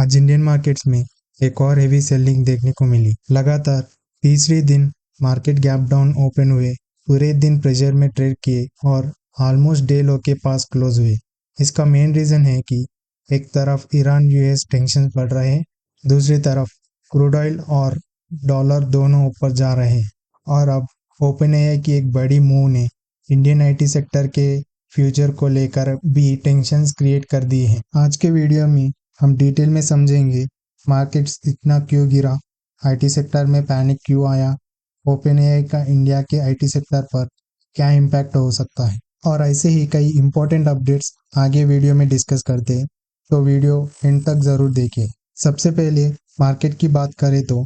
आज Indian markets में एक और हेवी सेलिंग देखने को मिली। लगातार तीसरे दिन मार्केट गैप डाउन ओपन हुए, पूरे दिन प्रेशर में ट्रेड किए और ऑलमोस्ट डे लो के पास क्लोज हुए। इसका मेन रीजन है कि एक तरफ ईरान यूएस टेंशन बढ़ रहे हैं, दूसरी तरफ क्रूड ऑयल और डॉलर दोनों ऊपर जा रहे हैं और अब ओपनएआई की एक बड़ी मूव ने इंडियन आईटी सेक्टर के फ्यूचर को लेकर भी टेंशंस क्रिएट कर दिए हैं। आज के वीडियो में हम डिटेल में समझेंगे मार्केट्स इतना क्यों गिरा, आईटी सेक्टर में पैनिक क्यों आया, ओपनएआई का इंडिया के आईटी सेक्टर पर क्या इम्पैक्ट हो सकता है और ऐसे ही कई इंपॉर्टेंट अपडेट्स आगे वीडियो में डिस्कस करते हैं, तो वीडियो एंड तक ज़रूर देखिए। सबसे पहले मार्केट की बात करें तो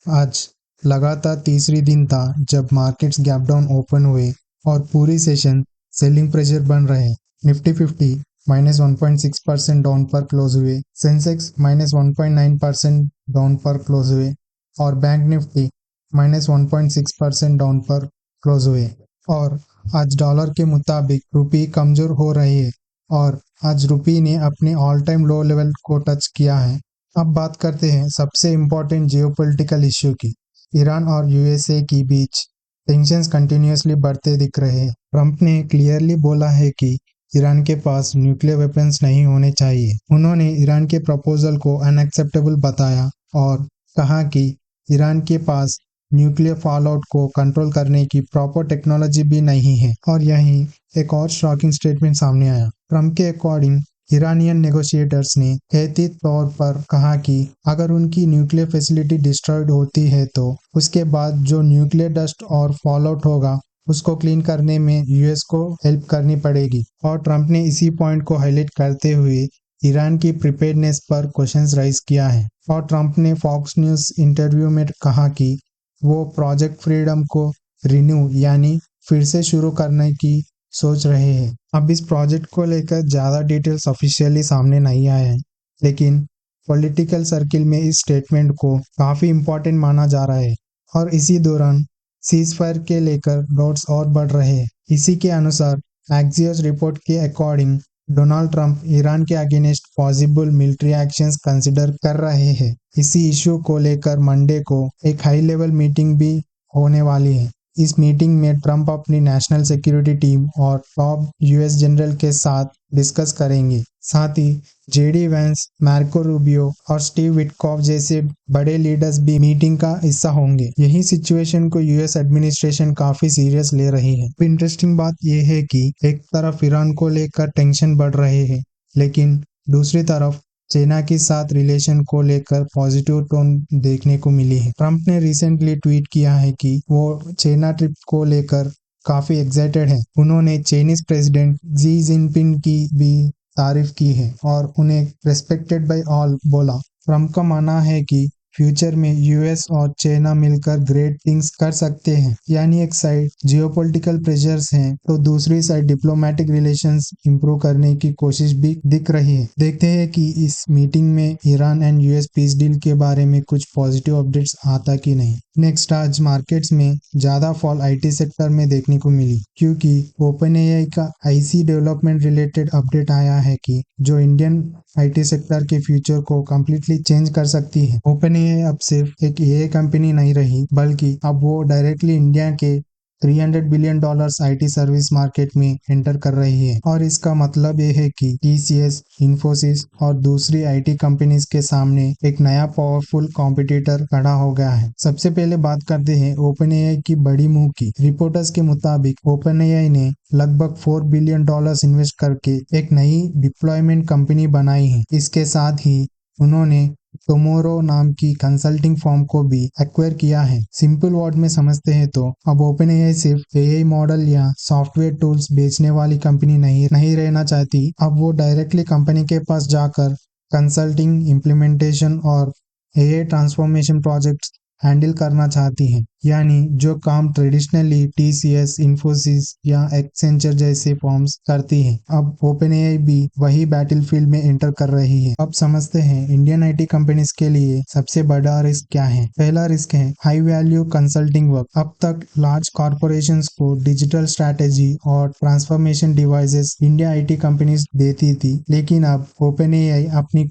आज लगातार तीसरी दिन था जब मार्केट्स गैप डाउन ओपन हुए और पूरी सेशन सेलिंग प्रेशर बन रहे। निफ्टी 50 -1.6% डाउन पर क्लोज हुए, सेंसेक्स -1.9% डाउन पर क्लोज हुए और बैंक निफ्टी -1.6% डाउन पर क्लोज हुए। और आज डॉलर के मुताबिक रुपये कमजोर हो रही है और आज रुपये ने अपने ऑल टाइम लो लेवल को टच किया है। अब बात करते हैं सबसे इम्पोर्टेंट जियोपॉलिटिकल इश्यू की। ईरान और यूएसए के बीच टेंशंस कंटिन्यूसली बढ़ते दिख रहे हैं। ट्रंप ने क्लियरली बोला है कि ईरान के पास न्यूक्लियर वेपन्स नहीं होने चाहिए। उन्होंने ईरान के प्रपोजल को अनएक्सेप्टेबल बताया और कहा कि ईरान के पास न्यूक्लियर फॉलआउट को कंट्रोल करने की प्रॉपर टेक्नोलॉजी भी नहीं है। और यहीं एक और शॉकिंग स्टेटमेंट सामने आया। ट्रंप के अकॉर्डिंग ईरानियन नेगोशिएटर्स ने कथित तौर पर कहा कि अगर उनकी न्यूक्लियर फैसिलिटी डिस्ट्रॉयड होती है तो उसके बाद जो न्यूक्लियर डस्ट और फॉलआउट होगा उसको क्लीन करने में यूएस को हेल्प करनी पड़ेगी। और ट्रंप ने इसी पॉइंट को हाईलाइट करते हुए ईरान की प्रिपेयर्डनेस पर क्वेश्चंस राइज किया है। और ट्रंप ने फॉक्स न्यूज इंटरव्यू में कहा कि वो प्रोजेक्ट फ्रीडम को रिन्यू यानी फिर से शुरू करने की सोच रहे हैं। अब इस प्रोजेक्ट को लेकर ज़्यादा डिटेल्स ऑफिशियली सामने नहीं आए हैं, लेकिन पॉलिटिकल सर्किल में इस स्टेटमेंट को काफ़ी इम्पोर्टेंट माना जा रहा है और इसी दौरान सीज फायर के लेकर डाउट्स और बढ़ रहे हैं। इसी के अनुसार एक्सियोस रिपोर्ट के अकॉर्डिंग डोनाल्ड ट्रंप ईरान के against possible military actions consider कर रहे हैं। इसी इशू को लेकर मंडे को एक हाई लेवल मीटिंग भी होने वाली है। इस मीटिंग में ट्रंप अपनी नेशनल सिक्योरिटी टीम और टॉप यूएस जनरल के साथ डिस्कस करेंगे। साथ ही जेडी वेंस, मार्को रूबियो और स्टीव विटकॉफ जैसे बड़े लीडर्स भी मीटिंग का हिस्सा होंगे। यही सिचुएशन को यूएस एडमिनिस्ट्रेशन काफी सीरियस ले रही है। इंटरेस्टिंग बात यह है कि एक तरफ ईरान को लेकर टेंशन बढ़ रहे हैं, लेकिन दूसरी तरफ चाइना के साथ रिलेशन को लेकर पॉजिटिव टोन देखने को मिली है। ट्रंप ने रिसेंटली ट्वीट किया है कि वो चाइना ट्रिप को लेकर काफी एक्साइटेड हैं। उन्होंने चाइनीज प्रेसिडेंट जी जिनपिंग की भी तारीफ की है और उन्हें रेस्पेक्टेड बाय ऑल बोला। ट्रंप का मानना है कि फ्यूचर में यूएस और चाइना मिलकर ग्रेट थिंग्स कर सकते हैं। यानी एक साइड जियोपॉलिटिकल प्रेशर्स हैं तो दूसरी साइड डिप्लोमेटिक रिलेशंस इंप्रूव करने की कोशिश भी दिख रही है। देखते हैं कि इस मीटिंग में Iran and US peace deal के बारे में कुछ पॉजिटिव अपडेट्स आता कि नहीं। नेक्स्ट, आज मार्केट्स में ज्यादा फॉल आईटी सेक्टर में देखने को मिली क्योंकि ओपनएआई का आईसी डेवलपमेंट रिलेटेड अपडेट आया है कि जो इंडियन आईटी सेक्टर के फ्यूचर को कंप्लीटली चेंज कर सकती है। ओपनएआई अब सिर्फ एक एआई कंपनी नहीं रही, बल्कि अब वो डायरेक्टली इंडिया के $300 बिलियन आईटी सर्विस मार्केट में एंटर कर रही है। और इसका मतलब ये है कि टीसीएस, इन्फोसिस और दूसरी आईटी कंपनीज के सामने एक नया पावरफुल कॉम्पिटिटर खड़ा हो गया है। सबसे पहले बात करते हैं ओपनएआई की बड़ी मूव की। रिपोर्टर्स के मुताबिक ओपनएआई ने लगभग $4 बिलियन इन्वेस्ट करके एक नई डिप्लॉयमेंट कंपनी बनाई है। इसके साथ ही उन्होंने टोमोरो नाम की कंसल्टिंग फर्म को भी एक्वायर किया है। सिंपल वर्ड में समझते हैं तो अब ओपनएआई सिर्फ एआई मॉडल या सॉफ्टवेयर टूल्स बेचने वाली कंपनी नहीं रहना चाहती। अब वो डायरेक्टली कंपनी के पास जाकर कंसल्टिंग, इम्प्लीमेंटेशन और एआई ट्रांसफॉर्मेशन प्रोजेक्ट्स हैंडल करना चाहती हैं। यानी जो काम ट्रेडिशनली टीसीएस, इन्फोसिस या एक्सेंचर जैसे फर्म्स करती हैं, अब ओपनएआई भी वही बैटलफील्ड में एंटर कर रही है। अब समझते हैं इंडियन आईटी कंपनीज के लिए सबसे बड़ा रिस्क क्या है। पहला रिस्क है हाई वैल्यू कंसल्टिंग वर्क। अब तक लार्ज कॉर्पोरेशंस को डिजिटल स्ट्रैटेजी और transformation devices India IT companies देती थी, लेकिन अब ओपनएआई अपने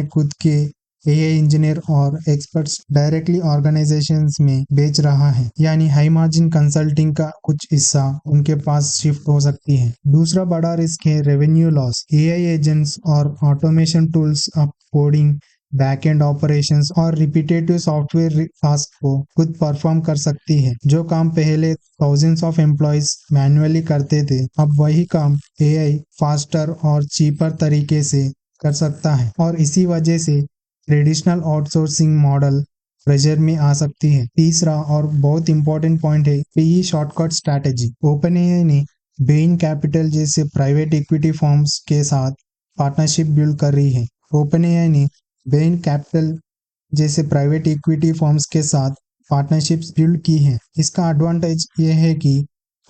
खुद के एआई इंजीनियर और एक्सपर्ट्स डायरेक्टली ऑर्गेनाइजेशंस में बेच रहा है। यानी हाई मार्जिन कंसल्टिंग का कुछ हिस्सा उनके पास शिफ्ट हो सकती है। दूसरा बड़ा रिस्क है रेवेन्यू लॉस। एआई एजेंट्स और ऑटोमेशन टूल्स अब कोडिंग, बैकएंड ऑपरेशंस और रिपीटेटिव सॉफ्टवेयर टास्क को खुद परफॉर्म कर सकती है। जो काम पहले थाउजेंड्स ऑफ एम्प्लॉयज मैन्युअली करते थे, अब वही काम एआई फास्टर और चीपर तरीके से कर सकता है, और इसी वजह से ट्रेडिशनल आउटसोर्सिंग मॉडल प्रेशर में आ सकती है। तीसरा और बहुत इंपॉर्टेंट पॉइंट है पीई शॉर्टकट स्ट्रैटेजी। ओपनएआई ने बेन कैपिटल जैसे प्राइवेट इक्विटी फर्म्स के साथ पार्टनरशिप बिल्ड कर रही है। ओपनएआई ने बेन कैपिटल जैसे प्राइवेट इक्विटी फर्म्स के साथ पार्टनरशिप्स बिल्ड की हैं। इसका एडवांटेज ये है कि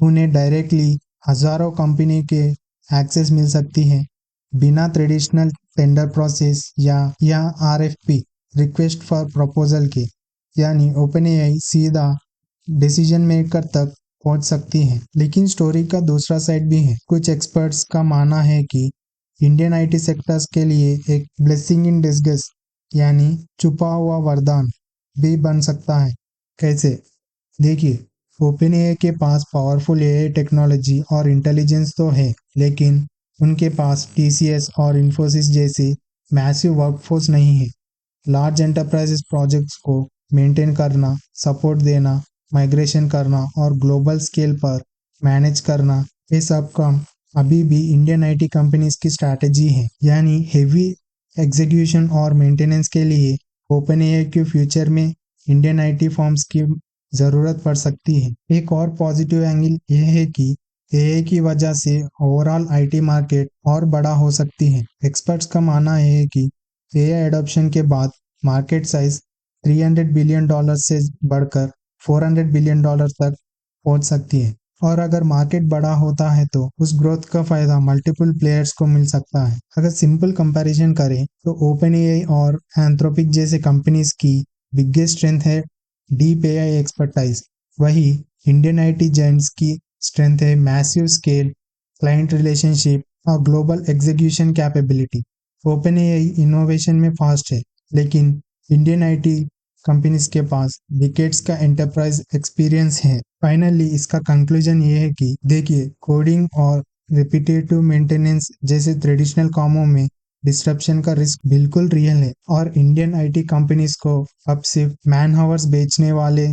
उन्हें डायरेक्टली हजारों कंपनी के एक्सेस मिल सकती है बिना ट्रेडिशनल टेंडर प्रोसेस या आरएफपी रिक्वेस्ट फॉर प्रपोजल के। यानी ओपनएआई सीधा डिसीजन मेकर तक पहुंच सकती है। लेकिन स्टोरी का दूसरा साइड भी है। कुछ एक्सपर्ट्स का मानना है कि इंडियन आईटी सेक्टर्स के लिए एक ब्लेसिंग इन डिस्गस यानी छुपा हुआ वरदान भी बन सकता है। कैसे? देखिए, ओपनएआई के पास पावरफुल एआई टेक्नोलॉजी और इंटेलिजेंस तो है, लेकिन उनके पास टीसीएस और इन्फोसिस जैसे मैसिव वर्कफोर्स नहीं है। लार्ज एंटरप्राइजेस प्रोजेक्ट्स को मेंटेन करना, सपोर्ट देना, माइग्रेशन करना और ग्लोबल स्केल पर मैनेज करना, ये सब काम अभी भी इंडियन आईटी कंपनीज की स्ट्रैटेजी है। यानी हेवी एग्जीक्यूशन और मेंटेनेंस के लिए ओपनएआई के फ्यूचर में इंडियन आईटी फर्म्स की जरूरत पड़ सकती है। एक और पॉजिटिव एंगल यह है कि एआई की वजह से ओवरऑल आईटी मार्केट और बड़ा हो सकती है। एक्सपर्ट्स का मानना है कि एआई एडॉप्शन के बाद मार्केट साइज $300 बिलियन से बढ़कर $400 बिलियन तक पहुंच सकती है। और अगर मार्केट बड़ा होता है तो उस ग्रोथ का फायदा मल्टीपल प्लेयर्स को मिल सकता है। अगर सिंपल कंपैरिजन करें तो ओपनएआई और एंथ्रोपिक जैसे कंपनीज की बिगेस्ट स्ट्रेंथ है डीप एआई एक्सपर्टाइज। वही इंडियन आईटी जायंट्स की स्ट्रेंथ है मैसिव स्केल, क्लाइंट रिलेशनशिप और global execution capability. OpenAI innovation में फास्ट है, लेकिन इंडियन आईटी कंपनीज के पास डिकेड्स का एंटरप्राइज एक्सपीरियंस है। फाइनली इसका कंक्लूजन ये है कि देखिए, कोडिंग और रिपीटेटिव मेंटेनेंस जैसे ट्रेडिशनल कामों में डिस्ट्रप्शन का रिस्क बिल्कुल रियल है, और इंडियन आईटी कंपनीज को अब सिर्फ मैन हावर्स बेचने वाले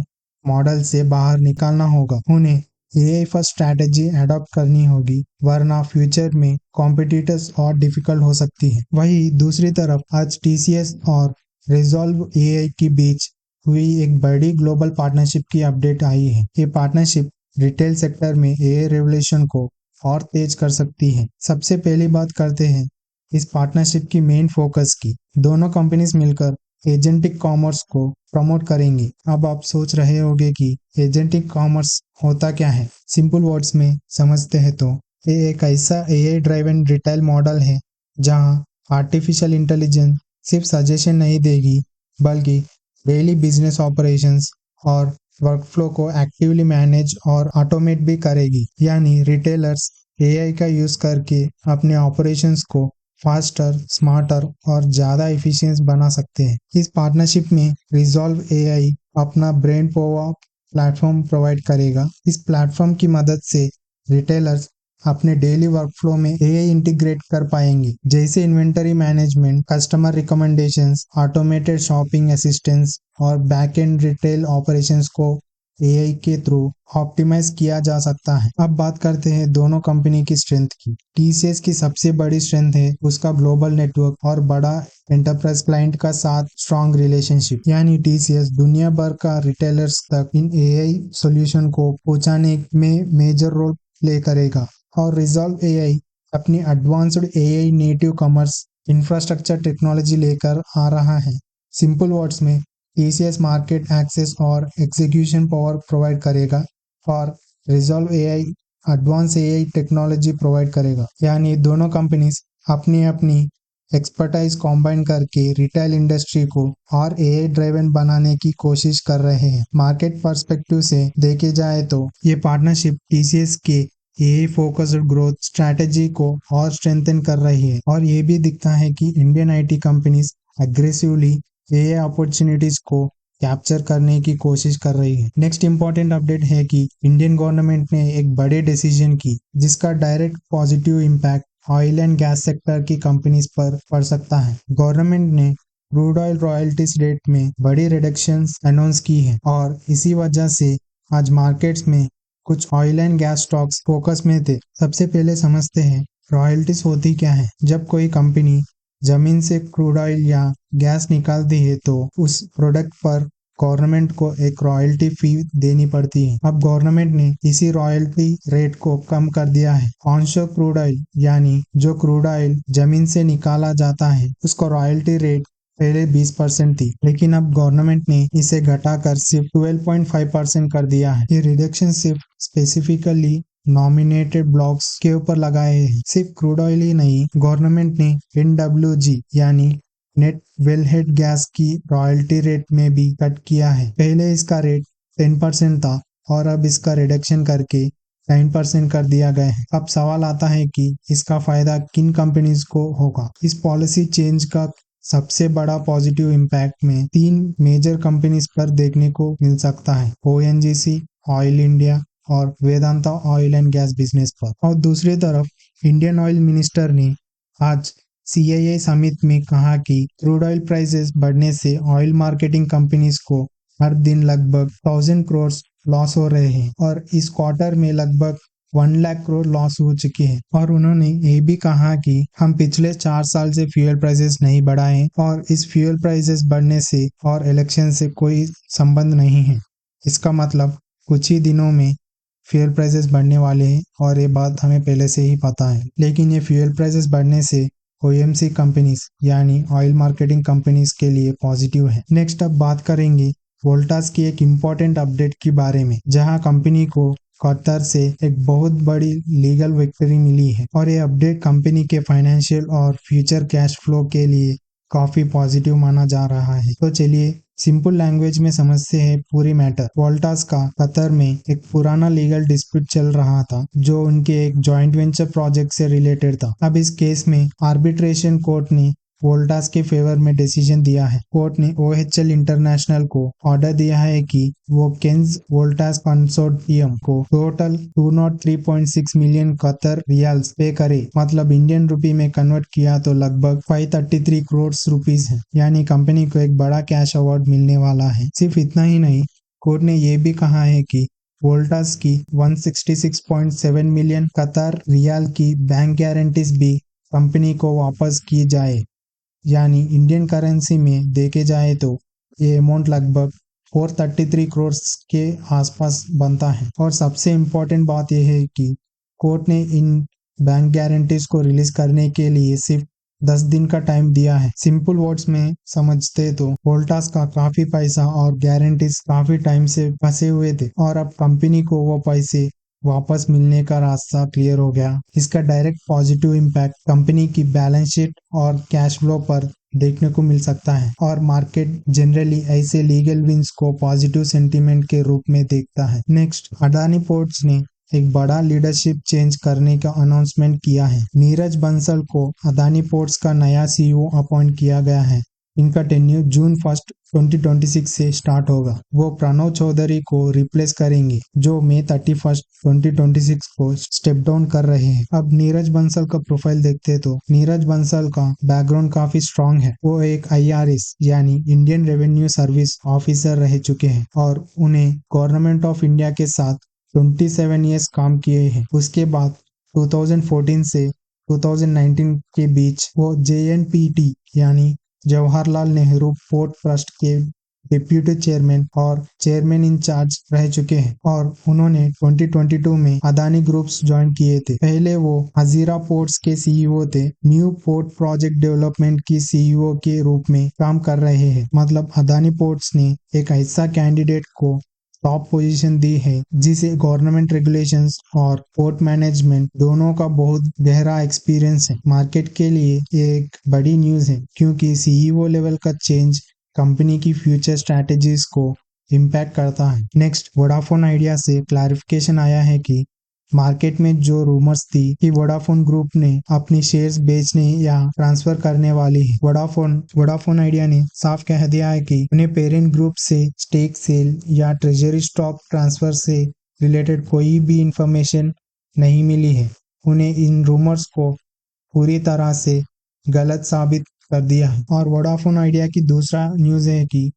मॉडल से बाहर निकालना होगा। उन्हें एआई फर्स्ट स्ट्रैटेजी अडॉप्ट करनी होगी, वरना फ्यूचर में कॉम्पिटिटर्स और डिफिकल्ट हो सकती है। वही दूसरी तरफ आज टीसीएस और रिजॉल्व एआई के बीच हुई एक बड़ी ग्लोबल पार्टनरशिप की अपडेट आई है। ये पार्टनरशिप रिटेल सेक्टर में एआई रेवोल्यूशन को और तेज कर सकती है। सबसे पहली बात करते हैं इस पार्टनरशिप की मेन फोकस की। दोनों कंपनीज मिलकर एजेंटिक कॉमर्स को प्रमोट करेंगे। अब आप सोच रहे होंगे कि एजेंटिक कॉमर्स होता क्या है। सिंपल वर्ड्स में समझते हैं तो ये एक ऐसा एआई ड्राइवन रिटेल मॉडल है जहां आर्टिफिशियल इंटेलिजेंस सिर्फ सजेशन नहीं देगी, बल्कि डेली बिजनेस ऑपरेशंस और वर्कफ्लो को एक्टिवली मैनेज और ऑटोमेट भी करेगी। यानी रिटेलर्स एआई का यूज करके अपने ऑपरेशंस को फास्टर, स्मार्टर और ज्यादा एफिशिएंट बना सकते हैं। इस पार्टनरशिप में रिजॉल्व एआई अपना ब्रेन पावर प्लेटफॉर्म प्रोवाइड करेगा। इस प्लेटफॉर्म की मदद से रिटेलर्स अपने डेली वर्कफ्लो में एआई इंटीग्रेट कर पाएंगे, जैसे inventory management, customer recommendations, automated shopping assistance और बैक एंड रिटेल ऑपरेशंस को एआई के थ्रू ऑप्टिमाइज किया जा सकता है। अब बात करते हैं दोनों कंपनी की स्ट्रेंथ की। टीसीएस की सबसे बड़ी स्ट्रेंथ है उसका ग्लोबल नेटवर्क और बड़ा एंटरप्राइज क्लाइंट का साथ स्ट्रॉन्ग रिलेशनशिप। यानी टीसीएस दुनिया भर का रिटेलर्स तक इन एआई सॉल्यूशन को पहुंचाने में मेजर रोल प्ले करेगा। और रिजॉल्व एआई अपनी advanced AI native commerce infrastructure technology लेकर आ रहा है, सिंपल वर्ड्स में टीसीएस मार्केट एक्सेस और एग्जीक्यूशन पावर प्रोवाइड करेगा और resolve AI advance AI technology provide करेगा। यानी दोनों कंपनीज अपनी अपनी एक्सपर्टाइज कॉम्बाइन करके रिटेल इंडस्ट्री को और एआई ड्राइवन बनाने की कोशिश कर रहे हैं। मार्केट पर्सपेक्टिव से देखे जाए तो ये पार्टनरशिप टीसीएस के एआई फोकस्ड ग्रोथ स्ट्रैटेजी को और स्ट्रेंथन कर रही है और ये भी दिखता है कि Indian IT companies aggressively AI opportunities को कैप्चर करने की कोशिश कर रही है। नेक्स्ट इंपॉर्टेंट अपडेट है कि इंडियन गवर्नमेंट ने एक बड़े डिसीजन की जिसका direct positive impact oil and gas sector की कंपनीज पर पड़ सकता है। गवर्नमेंट ने क्रूड ऑयल रॉयल्टीज रेट में बड़ी रिडक्शंस अनाउंस की है और इसी वजह से आज मार्केट्स में कुछ oil and gas stocks focus में थे। सबसे पहले समझते हैं रॉयल्टीज होती क्या है। जब कोई कंपनी जमीन से क्रूड ऑयल या गैस निकालती है तो उस प्रोडक्ट पर गवर्नमेंट को एक रॉयल्टी फी देनी पड़ती है। अब गवर्नमेंट ने इसी रॉयल्टी रेट को कम कर दिया है। ऑनशोर क्रूड ऑयल यानी जो क्रूड ऑयल जमीन से निकाला जाता है उसको रॉयल्टी रेट पहले 20% थी, लेकिन अब गवर्नमेंट ने इसे घटाकर सिर्फ 12.5% कर दिया है। ये रिडक्शन सिर्फ स्पेसिफिकली नॉमिनेटेड ब्लॉक्स के ऊपर लगाए हैं। सिर्फ क्रूड ऑयल ही नहीं, गवर्नमेंट ने एनडब्ल्यूजी यानी नेट वेलहेड गैस की रॉयल्टी रेट में भी कट किया है। पहले इसका रेट 10% था और अब इसका रिडक्शन करके 9% कर दिया गया है। अब सवाल आता है कि इसका फायदा किन कंपनीज को होगा। इस पॉलिसी चेंज का सबसे बड़ा पॉजिटिव इम्पैक्ट में 3 मेजर कंपनीज पर देखने को मिल सकता है, ओएनजीसी, ऑयल इंडिया और Vedanta oil and gas business पर। और दूसरी तरफ इंडियन ऑयल मिनिस्टर ने आज सीआईआई समिट में कहा कि क्रूड ऑयल प्राइसेस बढ़ने से ऑयल मार्केटिंग कंपनीज को हर दिन लगभग 1000 करोड़ लॉस हो रहे हैं और इस क्वार्टर में लगभग 1 लाख करोड़ लॉस हो चुके हैं। और उन्होंने ये भी कहा कि हम पिछले 4 साल से फ्यूल प्राइसेस नहीं बढ़ाए और इस फ्यूल प्राइसेस बढ़ने से और इलेक्शन से कोई संबंध नहीं है। इसका मतलब कुछ ही दिनों में फ्यूल प्राइसेस बढ़ने वाले हैं और ये बात हमें पहले से ही पता है। लेकिन ये फ्यूल प्राइसेस बढ़ने से ओएमसी कंपनीज यानी ऑयल मार्केटिंग कंपनीज के लिए पॉजिटिव है। नेक्स्ट अब बात करेंगे वोल्टास की एक इम्पॉर्टेंट अपडेट के बारे में, जहां कंपनी को कतर से एक बहुत बड़ी लीगल विक्ट्री मिली है और ये अपडेट कंपनी के फाइनेंशियल और फ्यूचर कैश फ्लो के लिए काफी पॉजिटिव माना जा रहा है। तो चलिए सिंपल लैंग्वेज में समझते हैं पूरी मैटर। वोल्टास का कतर में एक पुराना लीगल डिस्प्यूट चल रहा था जो उनके एक जॉइंट वेंचर प्रोजेक्ट से रिलेटेड था। अब इस केस में आर्बिट्रेशन कोर्ट ने वोल्टास के फेवर में डिसीजन दिया है। कोर्ट ने ओएचएल इंटरनेशनल को ऑर्डर दिया है कि वो केन्स वोल्टास कंसोर्टियम को टोटल 203.6 मिलियन कतर रियाल्स पे करे। मतलब इंडियन रुपी में कन्वर्ट किया तो लगभग 533 करोड़ रुपीस है। यानी कंपनी को एक बड़ा कैश अवार्ड मिलने वाला है। सिर्फ इतना ही नहीं, कोर्ट ने ये भी कहा है कि वोल्टास की 166.7 मिलियन कतर रियाल की बैंक गारंटीज भी कंपनी को वापस की जाए। यानी इंडियन करेंसी में देखे जाए तो ये अमाउंट लगभग 433 करोड़ के आसपास बनता है। और सबसे इम्पोर्टेंट बात यह है कि कोर्ट ने इन बैंक गारंटीज को रिलीज करने के लिए सिर्फ 10 दिन का टाइम दिया है। सिंपल वर्ड्स में समझते तो वोल्टास का काफी पैसा और गारंटीज काफी टाइम से फंसे हुए थे और अब कंपनी को वो पैसे वापस मिलने का रास्ता क्लियर हो गया। इसका डायरेक्ट पॉजिटिव इम्पैक्ट कंपनी की बैलेंस शीट और कैश फ्लो पर देखने को मिल सकता है और मार्केट जनरली ऐसे लीगल विंस को पॉजिटिव सेंटीमेंट के रूप में देखता है। नेक्स्ट, अडानी पोर्ट्स ने एक बड़ा लीडरशिप चेंज करने का अनाउंसमेंट किया है। नीरज बंसल को अडानी पोर्ट्स का नया सीईओ अपॉइंट किया गया है। इनका टेन्यूर जून 1, 2026 से स्टार्ट होगा। वो प्रणव चौधरी को रिप्लेस करेंगे जो मई 31, 2026 को स्टेप डाउन कर रहे हैं। अब नीरज बंसल का प्रोफाइल देखते तो नीरज बंसल का बैकग्राउंड काफी स्ट्रांग है। वो एक आईआरएस यानी इंडियन रेवेन्यू सर्विस ऑफिसर रह चुके हैं और उन्हें गवर्नमेंट ऑफ इंडिया के साथ 27 ईयर्स काम किए हैं। उसके बाद 2014 से 2019 के बीच वो जेएनपीटी यानी जवाहरलाल नेहरू पोर्ट ट्रस्ट के डिप्यूटी चेयरमैन और चेयरमैन इन चार्ज रह चुके हैं और उन्होंने 2022 में अदानी ग्रुप्स ज्वाइन किए थे। पहले वो हजीरा पोर्ट्स के सीईओ थे। न्यू पोर्ट प्रोजेक्ट डेवलपमेंट की सीईओ के रूप में काम कर रहे हैं। मतलब अदानी पोर्ट्स ने एक ऐसा कैंडिडेट को टॉप पोजीशन दी है जिसे गवर्नमेंट रेगुलेशंस और पोर्ट मैनेजमेंट दोनों का बहुत गहरा एक्सपीरियंस है। मार्केट के लिए ये एक बड़ी न्यूज है क्योंकि सीईओ लेवल का चेंज कंपनी की फ्यूचर स्ट्रैटेजीज को इम्पैक्ट करता है। नेक्स्ट, वोडाफोन आइडिया से क्लैरिफिकेशन आया है कि मार्केट में जो रूमर्स थी कि वोडाफोन ग्रुप ने अपनी शेयर्स बेचने या ट्रांसफर करने वाली है, वोडाफोन आइडिया ने साफ कह दिया है कि उन्हें पेरेंट ग्रुप से स्टेक सेल या ट्रेजरी स्टॉक ट्रांसफर से रिलेटेड कोई भी इंफॉर्मेशन नहीं मिली है। उन्हें इन रूमर्स को पूरी तरह से गलत साबित कर दिया है। और वोडाफोन आइडिया की दूसरा न्यूज है कि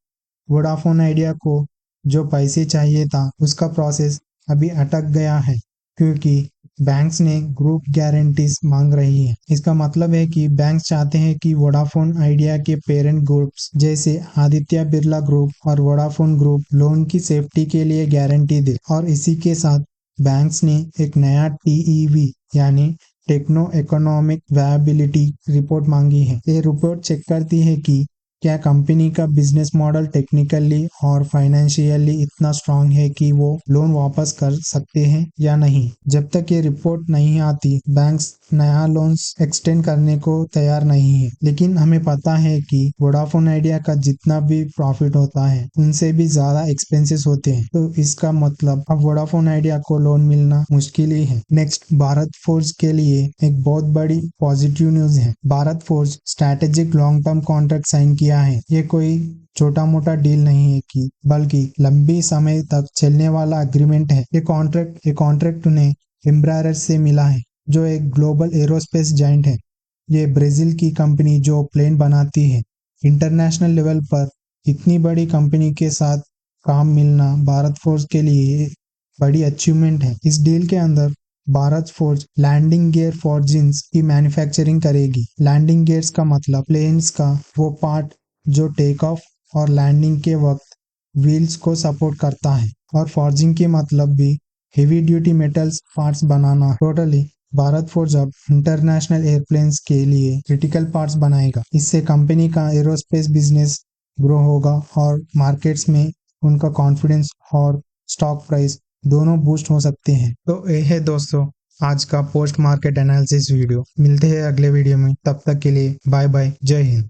वोडाफोन आइडिया को जो पैसे चाहिए था उसका प्रोसेस अभी अटक गया है क्योंकि बैंक्स ने ग्रुप गारंटीज मांग रही है। इसका मतलब है कि बैंक्स चाहते हैं कि वोडाफोन आइडिया के पेरेंट ग्रुप्स जैसे आदित्य बिरला ग्रुप और वोडाफोन ग्रुप लोन की सेफ्टी के लिए गारंटी दे। और इसी के साथ बैंक्स ने एक नया TEV यानी टेक्नो इकोनॉमिक वायबिलिटी रिपोर्ट मांगी है। ये रिपोर्ट चेक करती है कि क्या कंपनी का बिजनेस मॉडल टेक्निकली और फाइनेंशियली इतना स्ट्रांग है कि वो लोन वापस कर सकते हैं या नहीं। जब तक ये रिपोर्ट नहीं आती, बैंक्स नया लोन्स एक्सटेंड करने को तैयार नहीं है। लेकिन हमें पता है कि वोडाफोन आइडिया का जितना भी प्रॉफिट होता है उनसे भी ज्यादा एक्सपेंसेस होते हैं, तो इसका मतलब अब वोडाफोन आइडिया को लोन मिलना मुश्किल ही है। नेक्स्ट, भारत फोर्ज के लिए एक बहुत बड़ी पॉजिटिव न्यूज है। Bharat Forge strategic long term contract sign किया है। ये कोई छोटा मोटा डील नहीं है कि बल्कि लंबी समय तक चलने वाला एग्रीमेंट है। ये कॉन्ट्रैक्ट उन्हें एम्ब्रायर से मिला है जो एक ग्लोबल एरोस्पेस जायंट है। ये ब्राजील की कंपनी जो प्लेन बनाती है। इंटरनेशनल लेवल पर इतनी बड़ी कंपनी के साथ काम मिलना भारत फोर्ज के लिए बड़ी अचीवमेंट है। इस डील के अंदर भारत फोर्ज लैंडिंग गियर फॉर्जिंग्स की मैन्युफैक्चरिंग करेगी। लैंडिंग गियर्स का मतलब प्लेन्स का वो पार्ट जो टेक ऑफ और लैंडिंग के वक्त व्हील्स को सपोर्ट करता है। और फॉर्जिंग के मतलब भी हेवी ड्यूटी मेटल्स पार्ट्स बनाना। टोटली भारत फोर्ज अब इंटरनेशनल एयरप्लेन्स के लिए क्रिटिकल पार्ट्स बनाएगा। इससे कंपनी का एरोस्पेस बिजनेस ग्रो होगा और मार्केट्स में उनका कॉन्फिडेंस और स्टॉक प्राइस दोनों बूस्ट हो सकते हैं। तो ये है दोस्तों आज का पोस्ट मार्केट एनालिसिस वीडियो। मिलते हैं अगले वीडियो में, तब तक के लिए बाय बाय, जय हिंद।